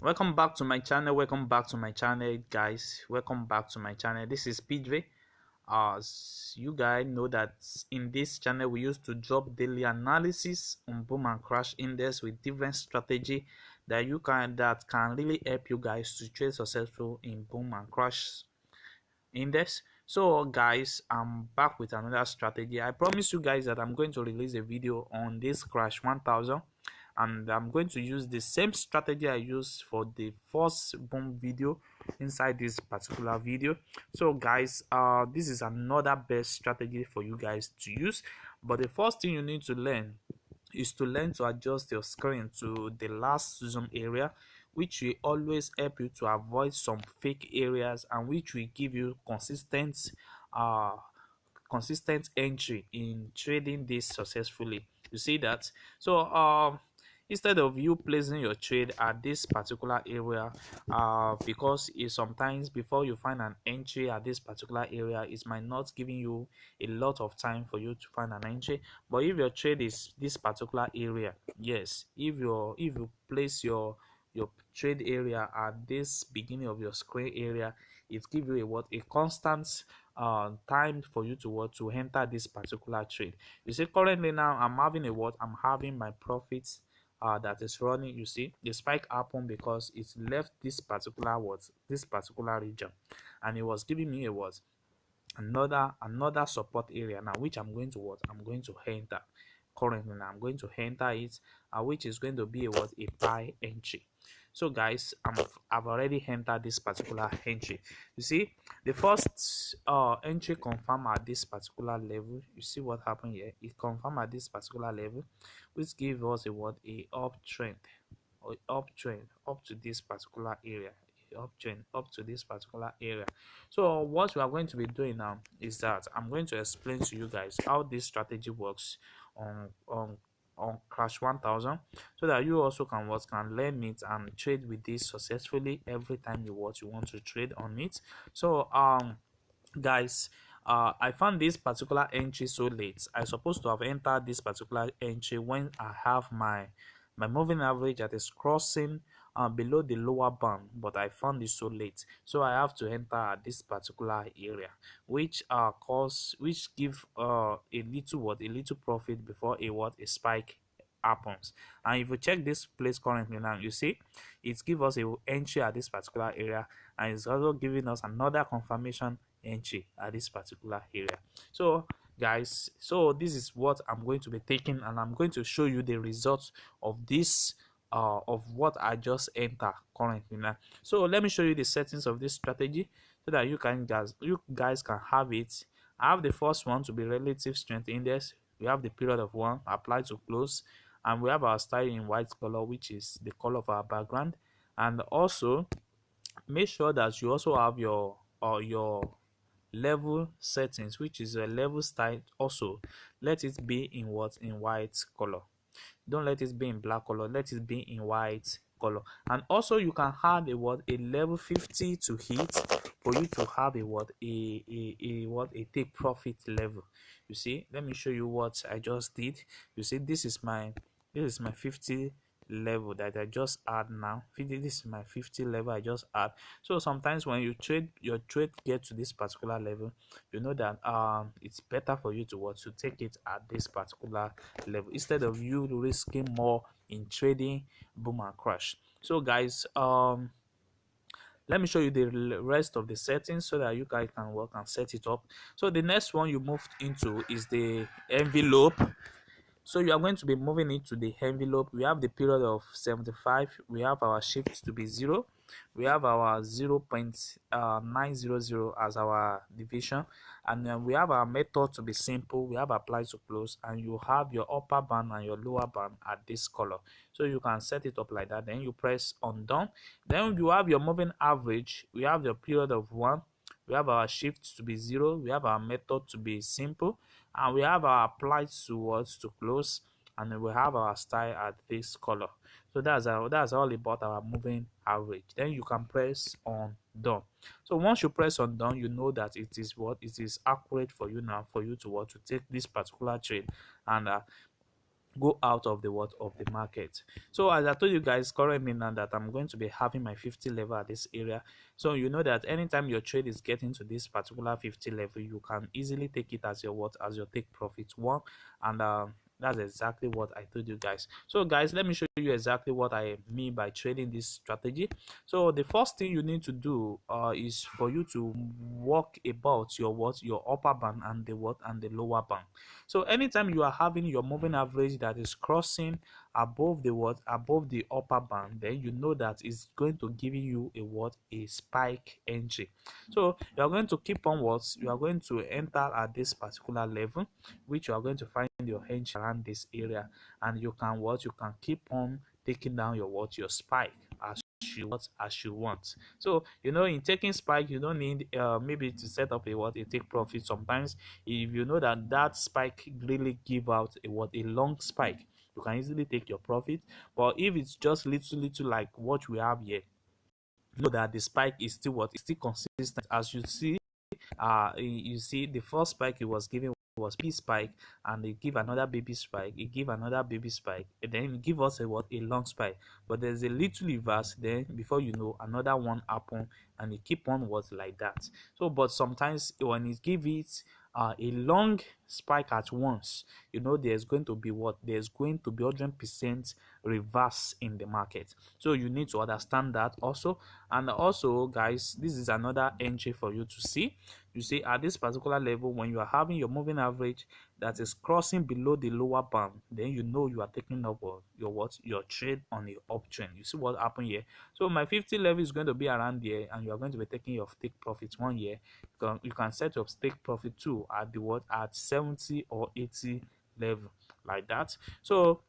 Welcome back to my channel. Guys. Welcome back to my channel. This is PJ. As you guys know that in this channel we used to drop daily analysis on boom and crash index with different strategy that can really help you guys to trade successful in boom and crash index. So guys, I'm back with another strategy. I promise you guys that I'm going to release a video on this crash 1000, and I'm going to use the same strategy I used for the first boom video inside this particular video. So guys, this is another best strategy for you guys to use, but the first thing you need to learn is to learn to adjust your screen to the last zoom area, which will always help you to avoid some fake areas and which will give you uh consistent entry in trading this successfully. You see that? So instead of you placing your trade at this particular area, because it sometimes before you find an entry at this particular area, it might not giving you a lot of time for you to find an entry. But if your trade is this particular area, yes, if you place your trade area at this beginning of your screen area, it gives you a what, a constant time for you to what, to enter this particular trade. You see, currently now I'm having a what, I'm having my profits that is running. You see the spike happened because it left this particular what, this particular region, and it was giving me a what, another support area now, which I'm going to what, I'm going to enter. Currently now I'm going to enter it, which is going to be a what, a buy entry. So guys, I've already entered this particular entry. You see the first entry confirm at this particular level. You see what happened here, it confirmed at this particular level, which gives us a what, a uptrend, or uptrend up to this particular area, uptrend up to this particular area. So what we are going to be doing now is that I'm going to explain to you guys how this strategy works on crash 1000, so that you also can learn it and trade with this successfully every time you want to trade on it. So guys, I found this particular entry so late. I supposed to have entered this particular entry when I have my moving average that is crossing below the lower band, but I found it so late, so I have to enter at this particular area, which give a little what, a little profit before a what, a spike happens. And if you check this place currently now, you see it gives us a entry at this particular area, and it's also giving us another confirmation entry at this particular area. So guys, so this is what I'm going to be taking, and I'm going to show you the results of this of what I just enter currently now. So let me show you the settings of this strategy so that you guys can have it. I have the first one to be relative strength index. We have the period of one, apply to close, and we have our style in white color, which is the color of our background. And also make sure that you also have your level settings, which is a level style. Also let it be in what, in white color. Don't let it be in black color, let it be in white color. And also you can add a what, a level 50 to hit for you to have a what, a what, a take profit level. You see, let me show you what I just did. You see, this is my 50 level that I just add now. This is my 50 level I just add. So sometimes when you trade, your trade get to this particular level, you know that it's better for you to what, to take it at this particular level instead of you risking more in trading boom and crash. So guys, let me show you the rest of the settings so that you guys can work and set it up. So the next one you moved into is the envelope. So you are going to be moving it to the envelope. We have the period of 75. We have our shift to be 0. We have our 0.900 as our division, and then we have our method to be simple. We have apply to close, and you have your upper band and your lower band at this color. So you can set it up like that. Then you press undone. Then you have your moving average. We have your period of 1. We have our shift to be 0. We have our method to be simple, and we have our applied towards to close, and then we have our style at this color. So that's all about our moving average. Then you can press on done. So once you press on done, you know that it is what, it is accurate for you now, for you to what, to take this particular trade. And go out of the what of the market. So as I told you guys currently now that I'm going to be having my 50 level at this area, so you know that anytime your trade is getting to this particular 50 level, you can easily take it as your what, as your take profit one. And that's exactly what I told you guys. So guys, let me show you exactly what I mean by trading this strategy. So the first thing you need to do is for you to work about your what, your upper band and the what and the lower band. So anytime you are having your moving average that is crossing above the what, above the upper band, then you know that it's going to give you a what, a spike entry. So you are going to keep on what, you are going to enter at this particular level, which you are going to find your entry around this area, and you can what, you can keep on taking down your what, your spike as you want. So you know, in taking spike, you don't need maybe to set up a what, a take profit. Sometimes if you know that that spike really give out a what, a long spike, you can easily take your profit. But if it's just little like what we have here, know that the spike is still what, is still consistent. As you see, you see the first spike it was giving was baby spike, and they give another baby spike, it give another baby spike, and then it give us a what, a long spike. But there's a little reverse, then before you know, another one happen, and it keep on what, like that. So but sometimes when it give it a long spike at once, you know there's going to be what, there's going to be 100% reverse in the market. So you need to understand that also. And also guys, this is another entry for you to see. You see, at this particular level, when you are having your moving average that is crossing below the lower band, then you know you are taking up your what, your trade on the uptrend. You see what happened here. So my 50 level is going to be around there, and you are going to be taking your take profit 1 year. You can set your take profit 2 at the what, at 70 or 80 level, like that. So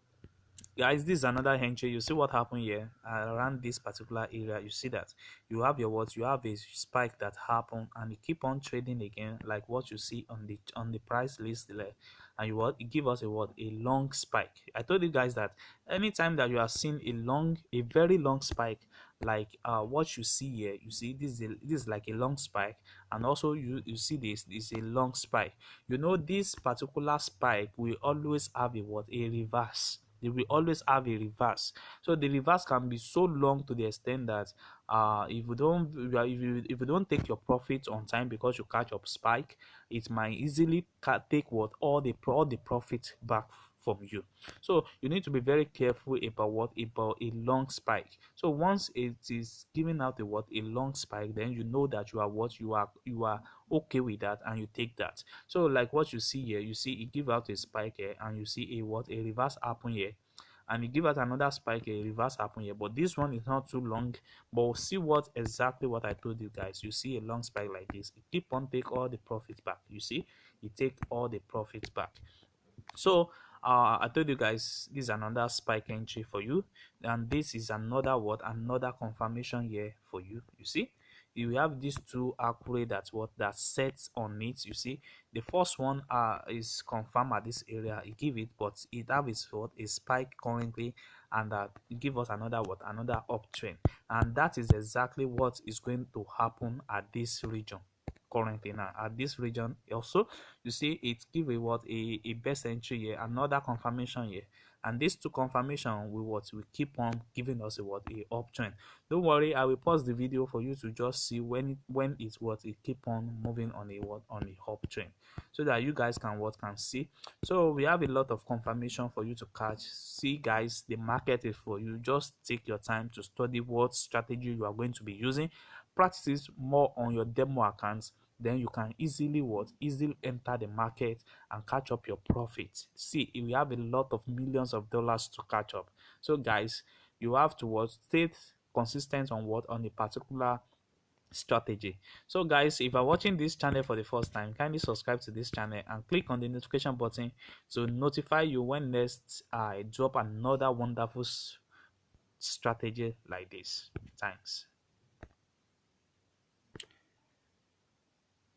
guys, this is another entry. You see what happened here around this particular area. You see that you have your what, you have a spike that happened, and you keep on trading again, like what you see on the price list there. And you what, it give us a what, a long spike. I told you guys that anytime that you are seeing a very long spike, like what you see here, you see this is like a long spike, and also you see this is a long spike. You know, this particular spike will always have a what, a reverse. They will always have a reverse. So the reverse can be so long to the extent that if you don't take your profit on time because you catch up spike, it might easily take what, all the profit back from you. So you need to be very careful about what, about a long spike. So once it is giving out a what, a long spike, then you know that you are what, you are okay with that, and you take that. So like what you see here, you see it give out a spike here, and you see a what, a reverse happen here, and it give out another spike, a reverse happen here. But this one is not too long, but we'll see what exactly what I told you guys. You see a long spike like this, it keep on take all the profits back. You see, it take all the profits back. So I told you guys this is another spike entry for you, and this is another what, another confirmation here for you. You see, you have these two accurate, that's what, that sets on it. You see, the first one is confirmed at this area, it give it, but it have its what, a spike currently, and give us another what, another uptrend. And that is exactly what is going to happen at this region currently now, at this region also. You see it give a what, a best entry here, another confirmation here, and these two confirmation will keep on giving us a what, a uptrend. Don't worry, I will pause the video for you to just see when it's what, it keep on moving on a what, on a uptrend, so that you guys can what, can see. So we have a lot of confirmation for you to catch. See guys, the market is for you. Just take your time to study what strategy you are going to be using, practice more on your demo accounts, then you can easily what, easily enter the market and catch up your profits. See, we have a lot of millions of dollars to catch up. So guys, you have to what, stay consistent on what, on a particular strategy. So guys, if you're watching this channel for the first time, kindly subscribe to this channel and click on the notification button to notify you when next I drop another wonderful strategy like this. Thanks.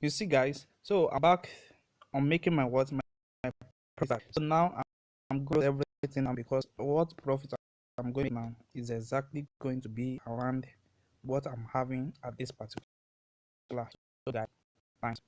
You see guys, so I'm back on making my what, my profit. So now I'm going everything now, because what profit I'm going now is exactly going to be around what I'm having at this particular. So guys, thanks.